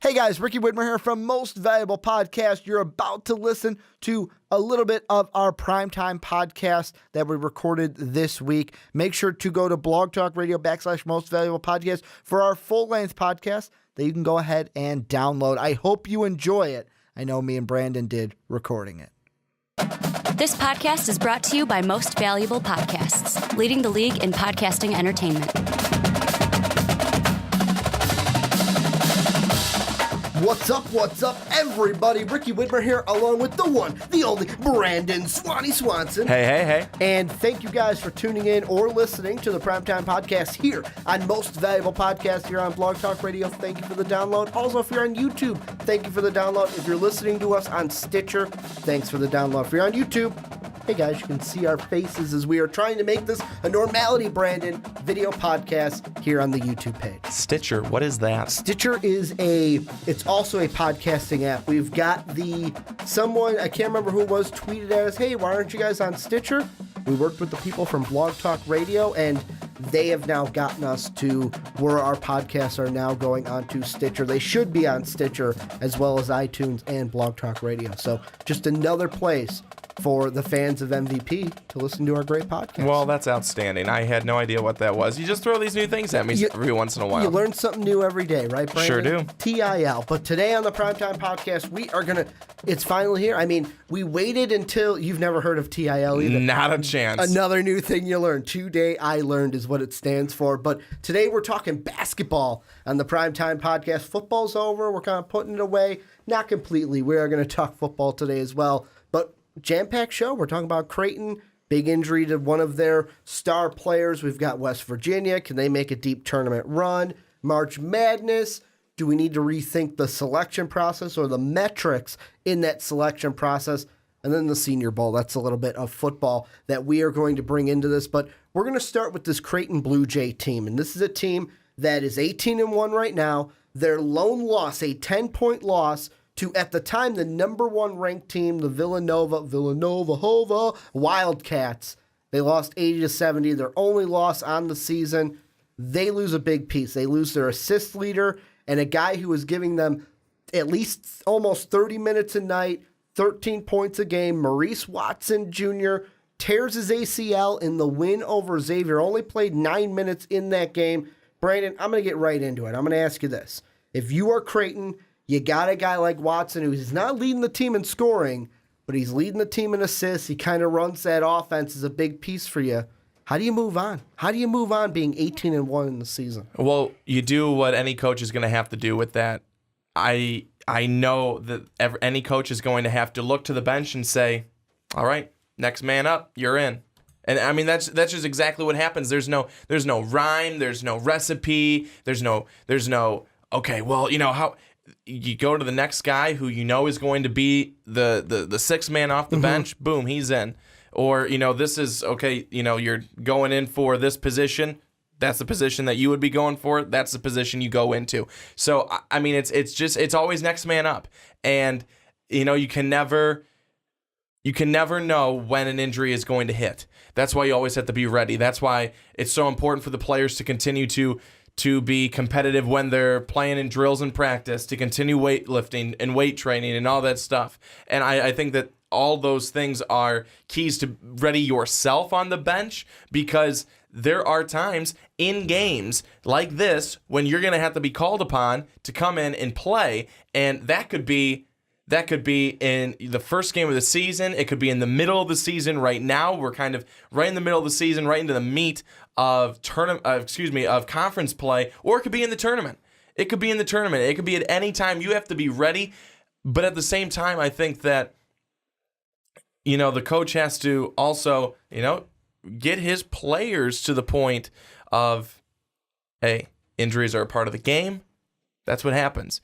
Hey guys, Ricky Widmer here from Most Valuable Podcast. You're about to listen to a little bit of our primetime podcast that we recorded this week. Make sure to go to BlogTalkRadio / Most Valuable Podcast for our full-length podcast that you can go ahead and download. I hope you enjoy it. I know me and Brandon did recording it. This podcast is brought to you by Most Valuable Podcasts, leading the league in podcasting entertainment. What's up, everybody? Ricky Widmer here, along with the one, the only Brandon Swanson. Hey. And thank you guys for tuning in or listening to the Primetime Podcast here on Most Valuable Podcast here on Blog Talk Radio. Thank you for the download. Also, if you're on YouTube, thank you for the download. If you're listening to us on Stitcher, thanks for the download. If you're on YouTube, hey guys, you can see our faces as we are trying to make this a Normality Brandon video podcast here on the YouTube page. Stitcher, what is that? Stitcher is it's also a podcasting app. We've got someone, I can't remember who it was, tweeted at us, hey, why aren't you guys on Stitcher? We worked with the people from Blog Talk Radio, and they have now gotten us to where our podcasts are now going onto Stitcher. They should be on Stitcher as well as iTunes and Blog Talk Radio. So just another place for the fans of MVP to listen to our great podcast. Well, that's outstanding. I had no idea what that was. You just throw these new things at me every once in a while. You learn something new every day, right, Brandon? Sure do. TIL. But today on the Primetime Podcast, we are going to, it's finally here. I mean, we waited until, you've never heard of TIL either. Not a chance. Another new thing you learn. Today I learned is what it stands for. But today we're talking basketball on the Primetime Podcast. Football's over. We're kind of putting it away. Not completely. We are going to talk football today as well. But jam-packed show. We're talking about Creighton. Big injury to one of their star players. We've got West Virginia. Can they make a deep tournament run? March Madness. Do we need to rethink the selection process or the metrics in that selection process? And then the Senior Bowl. That's a little bit of football that we are going to bring into this. But we're going to start with this Creighton Bluejay team. And this is a team that is 18-1 right now. Their lone loss, a 10-point loss, to, at the time, the number one ranked team, the Villanova Wildcats. They lost 80-70. Their only loss on the season. They lose a big piece. They lose their assist leader and a guy who was giving them at least almost 30 minutes a night, 13 points a game. Maurice Watson Jr. tears his ACL in the win over Xavier. Only played 9 minutes in that game. Brandon, I'm going to get right into it. I'm going to ask you this. If you are Creighton, you got a guy like Watson who's not leading the team in scoring, but he's leading the team in assists. He kind of runs that offense as a big piece for you. How do you move on? How do you move on being 18-1 in the season? Well, you do what any coach is going to have to do with that. I know that any coach is going to have to look to the bench and say, all right, next man up, you're in. And I mean that's just exactly what happens. There's no rhyme, there's no recipe, there's no okay, well, how you go to the next guy who you know is going to be the sixth man off the bench, boom, he's in. Or, this is, okay, you're going in for this position, that's the position that you would be going for, that's the position you go into. So, I mean, it's always next man up. And, you can never know when an injury is going to hit. That's why you always have to be ready. That's why it's so important for the players to continue to be competitive when they're playing in drills and practice, to continue weightlifting and weight training and all that stuff. And I think that all those things are keys to ready yourself on the bench, because there are times in games like this when you're going to have to be called upon to come in and play, and that could be in the first game of the season. It could be in the middle of the season. Right now, we're kind of right in the middle of the season, right into the meat of conference play, or it could be in the tournament. It could be in the tournament. It could be at any time. You have to be ready. But at the same time, I think that, the coach has to also, get his players to the point of, hey, injuries are a part of the game. That's what happens.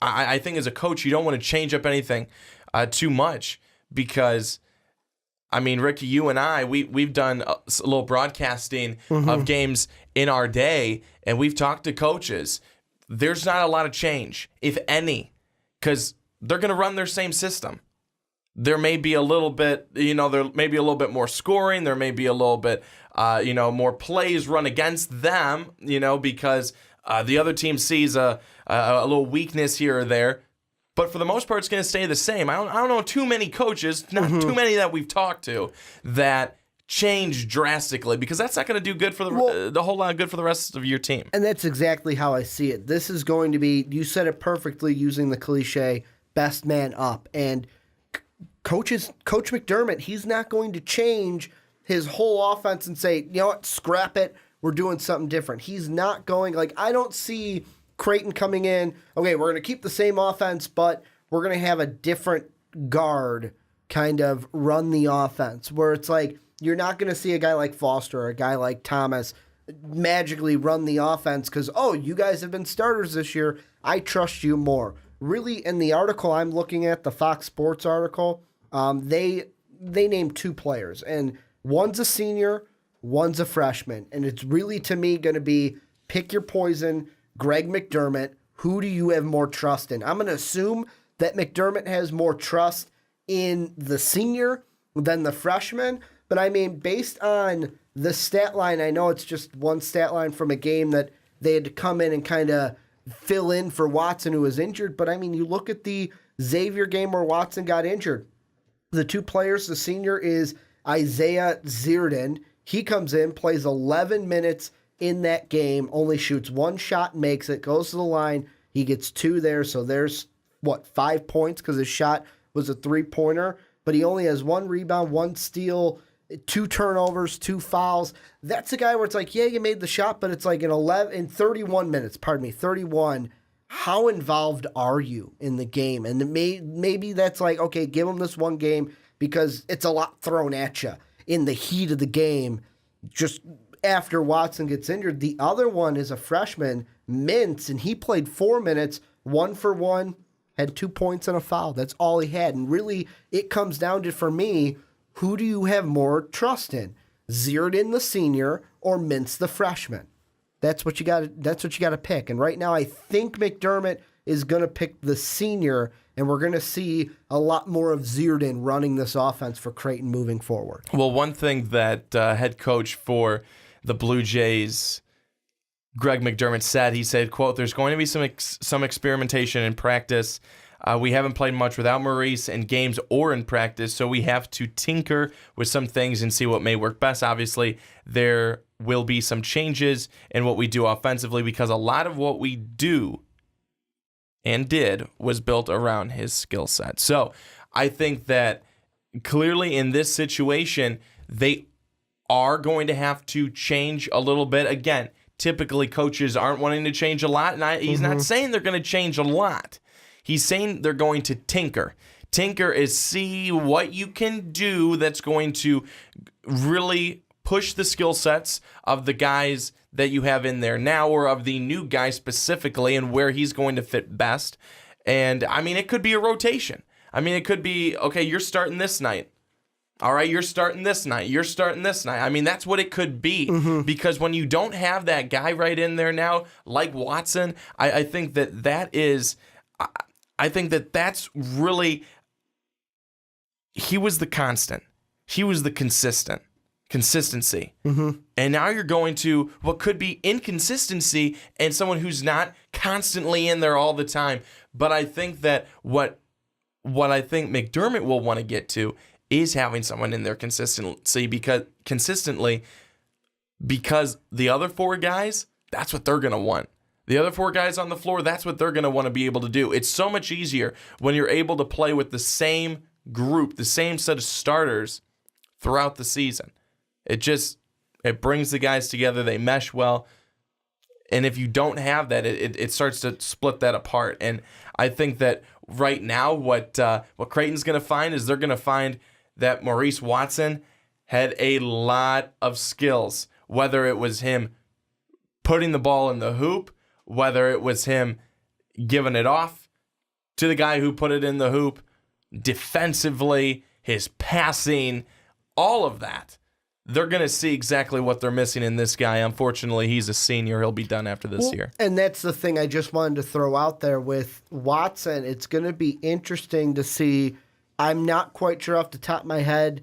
I think as a coach, you don't want to change up anything too much, because, I mean, Ricky, you and I, we've done a little broadcasting of games in our day, and we've talked to coaches. There's not a lot of change, if any, because they're going to run their same system. There may be a little bit, more scoring. There may be a little bit, more plays run against them, because The other team sees a little weakness here or there. But for the most part, it's going to stay the same. I don't know too many coaches, not too many that we've talked to, that change drastically, because that's not going to do good for the whole lot of good for the rest of your team. And that's exactly how I see it. This is going to be, you said it perfectly using the cliche, best man up. And Coach McDermott, he's not going to change his whole offense and say, you know what, scrap it, we're doing something different. He's not going, I don't see Creighton coming in, okay, we're going to keep the same offense, but we're going to have a different guard kind of run the offense, where it's like, you're not going to see a guy like Foster or a guy like Thomas magically run the offense because, oh, you guys have been starters this year, I trust you more. Really, in the article I'm looking at, the Fox Sports article, they named 2 players, and one's a senior, one's a freshman, and it's really, to me, going to be pick your poison. Greg McDermott, who do you have more trust in? I'm going to assume that McDermott has more trust in the senior than the freshman, but I mean, based on the stat line, I know it's just one stat line from a game that they had to come in and kind of fill in for Watson, who was injured, but I mean, you look at the Xavier game where Watson got injured. The 2 players, the senior is Isaiah Zierden. He comes in, plays 11 minutes in that game, only shoots 1 shot, makes it, goes to the line. He gets 2 there, so there's, 5 points because his shot was a 3-pointer, but he only has 1 rebound, 1 steal, 2 turnovers, 2 fouls. That's a guy where it's like, yeah, you made the shot, but it's like in 31 minutes, 31, how involved are you in the game? And maybe that's like, okay, give him this one game because it's a lot thrown at you in the heat of the game, just after Watson gets injured. The other one is a freshman, Mintz, and he played 4 minutes, 1 for 1, had 2 points and a foul. That's all he had. And really, it comes down to, for me, who do you have more trust in? Zierden, the senior, or Mintz, the freshman? That's what you got to pick. And right now, I think McDermott is going to pick the senior, and we're going to see a lot more of Zierden running this offense for Creighton moving forward. Well, one thing that head coach for the Bluejays, Greg McDermott, he said, quote, "There's going to be some experimentation in practice. We haven't played much without Maurice in games or in practice, so we have to tinker with some things and see what may work best. Obviously, there will be some changes in what we do offensively because a lot of what we do and did was built around his skill set." So I think that clearly in this situation, they are going to have to change a little bit. Again, typically coaches aren't wanting to change a lot, and he's not saying they're going to change a lot. He's saying they're going to tinker. Tinker is see what you can do that's going to really push the skill sets of the guys that you have in there now, or of the new guy specifically, and where he's going to fit best. And, I mean, it could be a rotation. I mean, it could be, okay, you're starting this night. All right, you're starting this night. You're starting this night. I mean, that's what it could be. Because when you don't have that guy right in there now, like Watson, I think that is... I think that's really, he was the constant. He was the consistency. And now you're going to what could be inconsistency and someone who's not constantly in there all the time. But I think that what I think McDermott will want to get to is having someone in there consistently because the other 4 guys, that's what they're going to want. The other 4 guys on the floor, that's what they're going to want to be able to do. It's so much easier when you're able to play with the same group, the same set of starters throughout the season. It brings the guys together. They mesh well. And if you don't have that, it starts to split that apart. And I think that right now what Creighton's going to find is they're going to find that Maurice Watson had a lot of skills, whether it was him putting the ball in the hoop, whether it was him giving it off to the guy who put it in the hoop, defensively, his passing, all of that. They're going to see exactly what they're missing in this guy. Unfortunately, he's a senior. He'll be done after this year. And that's the thing I just wanted to throw out there with Watson. It's going to be interesting to see. I'm not quite sure off the top of my head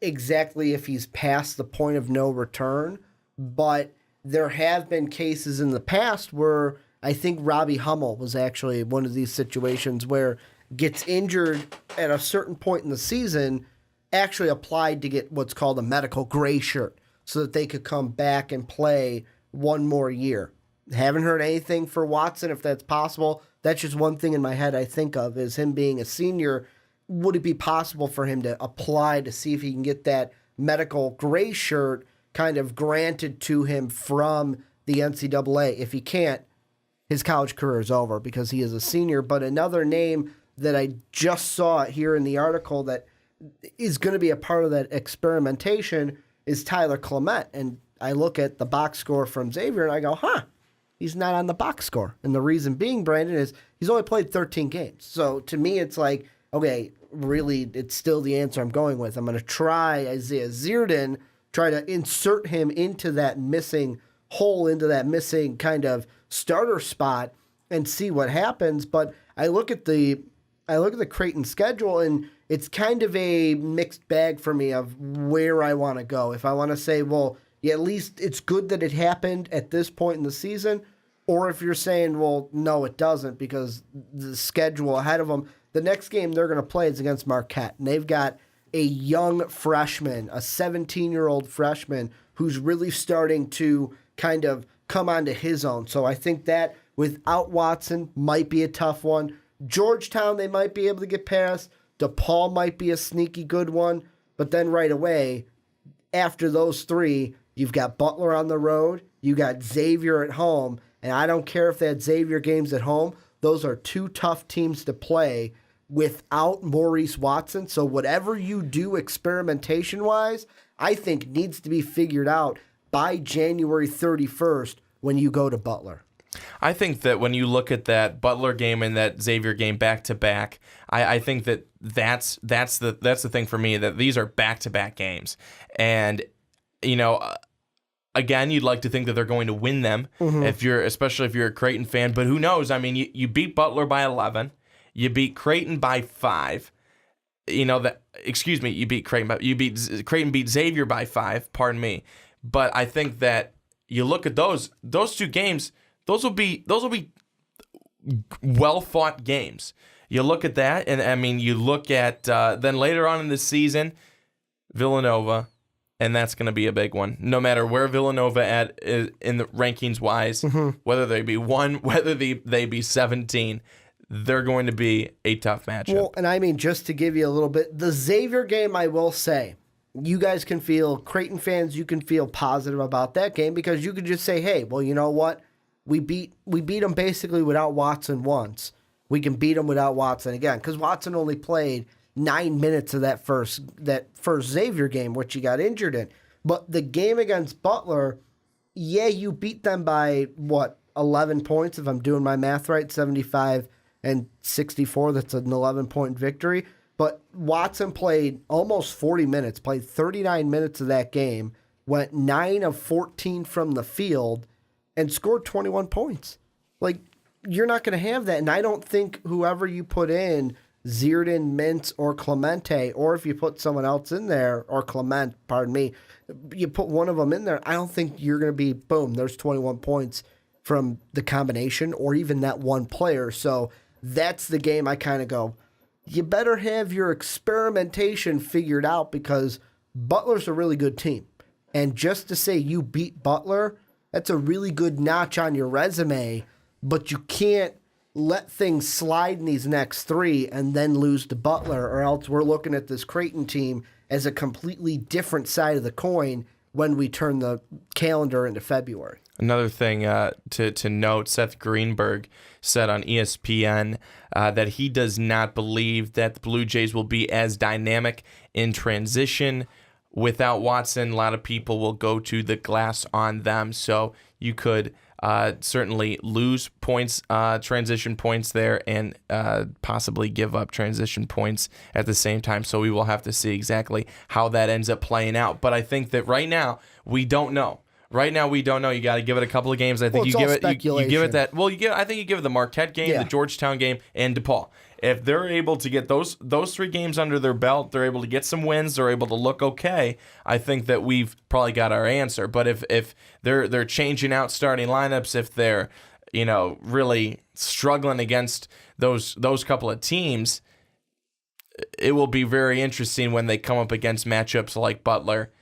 exactly if he's past the point of no return, but there have been cases in the past where I think Robbie Hummel was actually one of these situations where gets injured at a certain point in the season, actually applied to get what's called a medical gray shirt so that they could come back and play one more year. Haven't heard anything for Watson if that's possible. That's just one thing in my head I think of is him being a senior. Would it be possible for him to apply to see if he can get that medical gray shirt kind of granted to him from the NCAA? If he can't, his college career is over because he is a senior. But another name that I just saw here in the article that is going to be a part of that experimentation is Tyler Clement. And I look at the box score from Xavier and I go, he's not on the box score. And the reason being, Brandon, is he's only played 13 games. So to me, it's like, okay, really, it's still the answer I'm going with. I'm going to try Isaiah Zierden, try to insert him into that missing hole, into that missing kind of starter spot and see what happens. But I look at the Creighton schedule, and it's kind of a mixed bag for me of where I want to go. If I want to say, well, yeah, at least it's good that it happened at this point in the season, or if you're saying, well, no, it doesn't because the schedule ahead of them, the next game they're going to play is against Marquette, and they've got a young freshman, a 17-year-old freshman who's really starting to kind of come onto his own. So I think that without Watson might be a tough one. Georgetown, they might be able to get past. DePaul might be a sneaky good one. But then right away, after those three, you've got Butler on the road. You got Xavier at home. And I don't care if that Xavier game's at home. Those are two tough teams to play without Maurice Watson. So whatever you do experimentation-wise, I think needs to be figured out by January 31st when you go to Butler. I think that when you look at that Butler game and that Xavier game back to back, I think that's the thing for me, that these are back to back games, and again, you'd like to think that they're going to win them especially if you're a Creighton fan, but who knows? I mean, you beat Butler by 11, you beat Creighton by 5. You beat Creighton. Creighton beat Xavier by 5. Pardon me, but I think that you look at those two games. Those will be well-fought games. You look at that, and I mean, you look at then later on in the season, Villanova, and that's going to be a big one. No matter where Villanova in the rankings-wise, whether they be 1, whether they be 17, they're going to be a tough matchup. Well, and I mean, just to give you a little bit, the Xavier game, I will say, you guys can feel, Creighton fans, you can feel positive about that game because you could just say, hey, well, you know what? We beat them basically without Watson once. We can beat them without Watson again because Watson only played 9 minutes of that first Xavier game, which he got injured in. But the game against Butler, yeah, you beat them by 11 points if I'm doing my math right, 75 and 64. That's an 11-point victory. But Watson played almost 40 minutes, played 39 minutes of that game, went 9 of 14 from the field, and scored 21 points. Like, you're not going to have that. And I don't think whoever you put in, Zierden, Mintz, or Clemente, or if you put someone else in there, or Clement, pardon me, you put one of them in there, I don't think you're going to be, boom, there's 21 points from the combination or even that one player. So that's the game I kind of go, you better have your experimentation figured out because Butler's a really good team. And just to say you beat Butler, that's a really good notch on your resume, but you can't let things slide in these next 3 and then lose to Butler, or else we're looking at this Creighton team as a completely different side of the coin when we turn the calendar into February. Another thing to note, Seth Greenberg said on ESPN that he does not believe that the Blue Jays will be as dynamic in transition without Watson. A lot of people will go to the glass on them, so you could certainly lose points, transition points there, and possibly give up transition points at the same time. So we will have to see exactly how that ends up playing out. But I think that right now, we don't know. right now we don't know. You got to give it a couple of games. I think Well, it's all you give it that. Well, I think you give it the Marquette game, Yeah. the Georgetown game, and DePaul. If they're able to get those 3 games under their belt, they're able to get some wins, they're able to look okay, I think that we've probably got our answer. But if they're changing out starting lineups, if they're really struggling against those couple of teams, it will be very interesting when they come up against matchups like Butler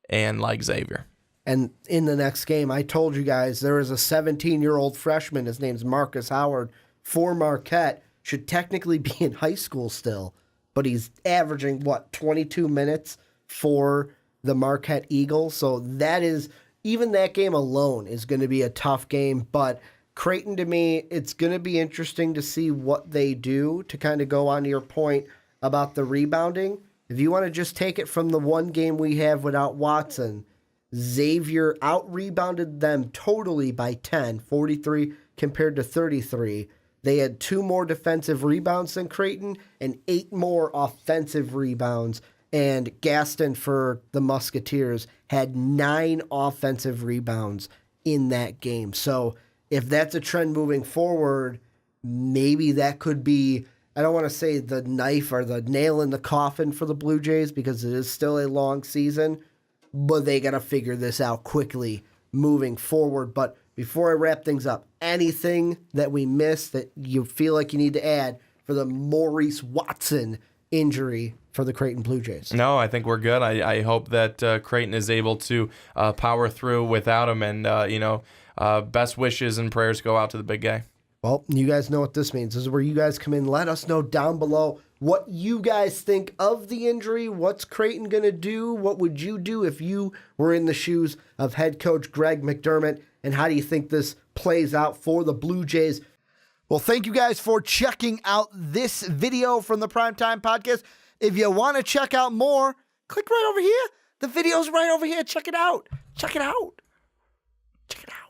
and like Xavier. And in the next game, I told you guys there is a 17-year-old freshman. His name's Marcus Howard for Marquette. Should technically be in high school still, but he's averaging, 22 minutes for the Marquette Eagles. So even that game alone is going to be a tough game. But Creighton, to me, it's going to be interesting to see what they do to kind of go on to your point about the rebounding. If you want to just take it from the one game we have without Watson, Xavier out-rebounded them totally by 10, 43 compared to 33. They had 2 more defensive rebounds than Creighton and 8 more offensive rebounds. And Gaston for the Musketeers had 9 offensive rebounds in that game. So if that's a trend moving forward, maybe that could be, I don't want to say the knife or the nail in the coffin for the Blue Jays because it is still a long season, but they got to figure this out quickly moving forward. But before I wrap things up, anything that we missed that you feel like you need to add for the Maurice Watson injury for the Creighton Blue Jays? No, I think we're good. I hope that Creighton is able to power through without him, and best wishes and prayers go out to the big guy. Well, you guys know what this means. This is where you guys come in. Let us know down below what you guys think of the injury. What's Creighton going to do? What would you do if you were in the shoes of head coach Greg McDermott? And how do you think this plays out for the Blue Jays? Well, thank you guys for checking out this video from the Primetime Podcast. If you want to check out more, click right over here. The video's right over here. Check it out. Check it out. Check it out.